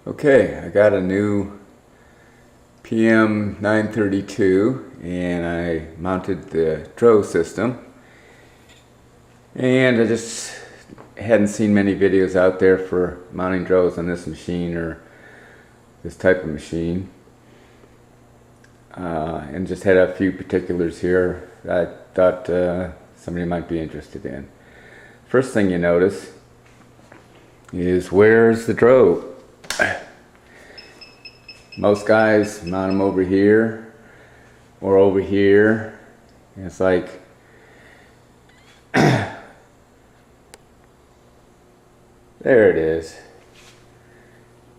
Okay, I got a new PM-932 and I mounted the DRO system, and I just hadn't seen many videos out there for mounting DROs on this machine or this type of machine, and just had a few particulars here that I thought somebody might be interested in. First thing you notice is, where's the DRO? Most guys mount them over here or over here, and it's like there it is,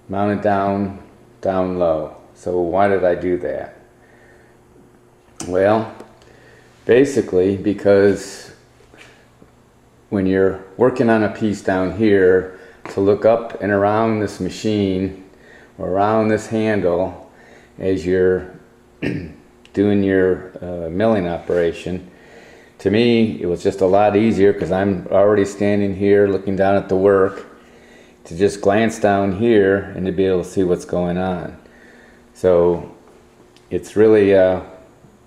mounted down low. So why did I do that? Well, basically because when you're working on a piece down here, to look up and around this machine or around this handle as you're doing your milling operation, to me it was just a lot easier, because I'm already standing here looking down at the work, to just glance down here and to be able to see what's going on. So it's really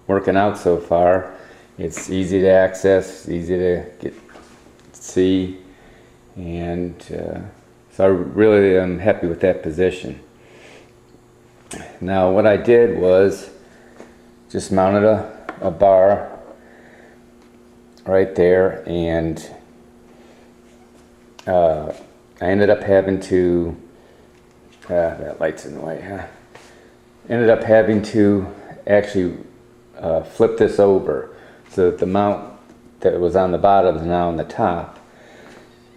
working out so far. It's easy to access, easy to see, and so I really am happy with that position. Now what I did was just mounted a bar right there, and I ended up having to that light's in the way, huh? Ended up having to actually flip this over so that the mount that was on the bottom is now on the top,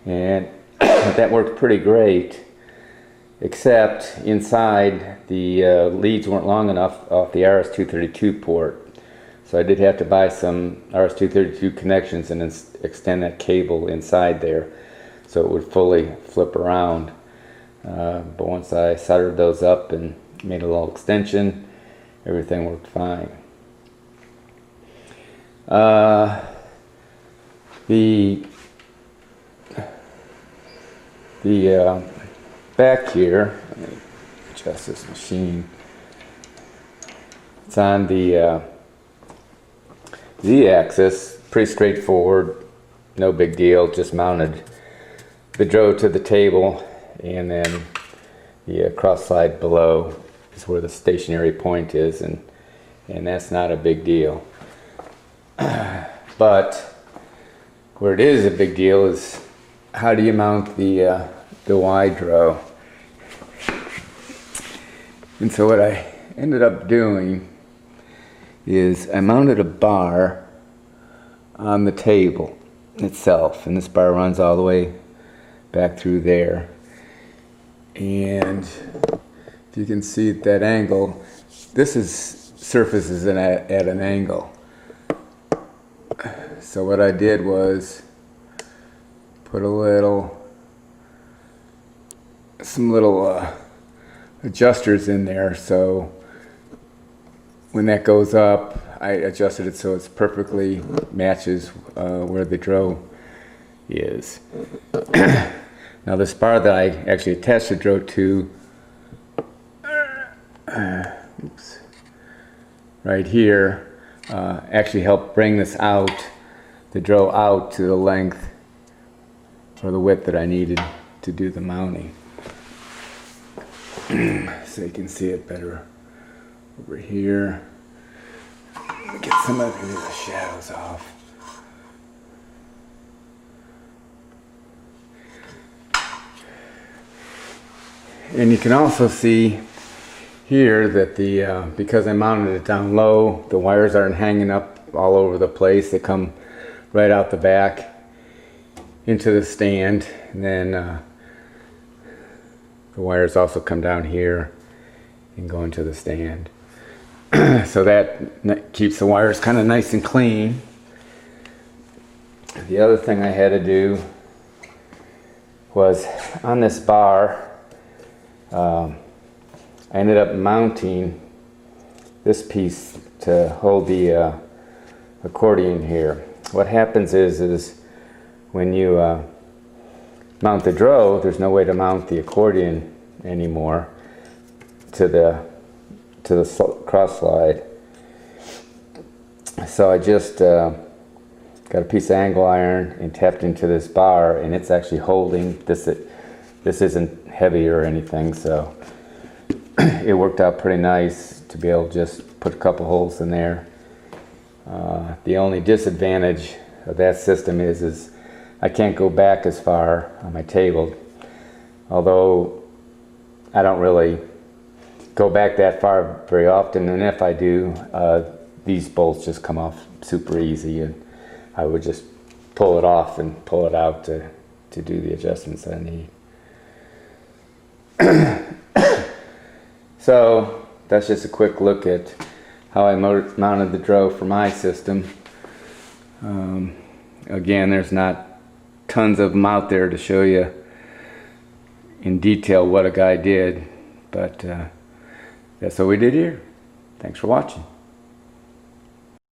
and that worked pretty great, except inside the leads weren't long enough off the RS-232 port. So I did have to buy some RS-232 connections and then extend that cable inside there so it would fully flip around. But once I soldered those up and made a little extension, everything worked fine. The back here, let me adjust this machine. It's on the Z-axis, pretty straightforward, no big deal. Just mounted the DRO to the table, and then the cross slide below is where the stationary point is, and that's not a big deal. But where it is a big deal is, how do you mount the wide DRO? And so what I ended up doing is I mounted a bar on the table itself, and this bar runs all the way back through there. And if you can see at that angle, this surface is at an angle. So what I did was put some little adjusters in there, so when that goes up, I adjusted it so it's perfectly matches where the DRO is. Now this bar that I actually attached the DRO to, right here, actually helped bring this out, the DRO out to the length or the width that I needed to do the mounting. So you can see it better over here. Let me get some of the shadows off. And you can also see here that because I mounted it down low, the wires aren't hanging up all over the place. They come right out the back into the stand, and then the wires also come down here and go into the stand. So that keeps the wires kind of nice and clean. The other thing I had to do was, on this bar, I ended up mounting this piece to hold the accordion here. What happens is when you mount the DRO, there's no way to mount the accordion anymore to the cross slide. So I just got a piece of angle iron and tapped into this bar, and it's actually holding this. This isn't heavy or anything, so it worked out pretty nice to be able to just put a couple holes in there. The only disadvantage of that system is I can't go back as far on my table, although I don't really go back that far very often, and if I do, these bolts just come off super easy, and I would just pull it off and pull it out to do the adjustments I need. So that's just a quick look at how I mounted the DRO for my system. Again, there's not tons of them out there to show you in detail what a guy did, but that's what we did here. Thanks for watching.